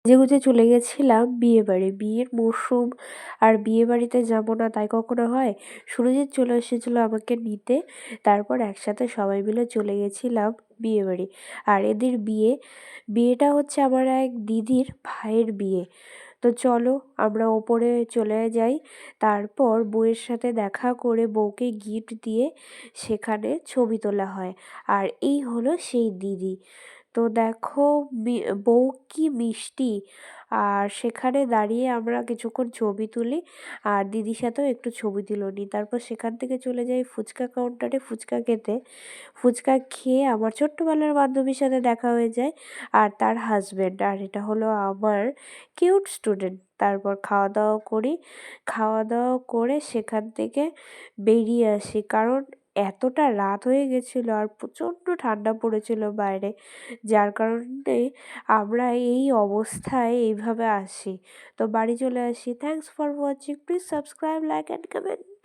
সেজেগুজে চলে গেছিলাম বিয়েবাড়ি। বিয়ের মরশুম, আর বিয়েবাড়িতে যাবো না তাই কখনো হয়? সুরজিৎ চলে এসেছিল আমাকে নিতে। তারপর একসাথে সবাই মিলে চলে গেছিলাম বিয়েবাড়ি। আর এদের বিয়েটা হচ্ছে আমার এক দিদির ভাইয়ের বিয়ে। তো চলো আমরা ওপরে চলে যাই। তারপর বউয়ের সাথে দেখা করে বউকে গিফট দিয়ে সেখানে ছবি তোলা হয়। আর এই হলো সেই দিদি। তো দেখো বউ কি মিষ্টি। আর সেখানে দাঁড়িয়ে আমরা কিছুক্ষণ ছবি তুলি, আর দিদির সাথেও একটু ছবি তুলে নিই। তারপর সেখান থেকে চলে যাই ফুচকা কাউন্টারে ফুচকা খেতে। ফুচকা খেয়ে আমার ছোট্টবেলার বান্ধবীর সাথে দেখা হয়ে যায়, আর তার হাজবেন্ড, আর এটা হলো আমার কিউট স্টুডেন্ট। তারপর খাওয়া দাওয়া করি। খাওয়া দাওয়া করে সেখান থেকে বেরিয়ে আসি, কারণ এতটা রাত হয়ে গেছিলো আর প্রচণ্ড ঠান্ডা পড়েছিল বাইরে, যার কারণে আমরা এই অবস্থায় এইভাবে আসি। তো বাড়ি চলে আসি। Thanks for watching, please subscribe, like and comment.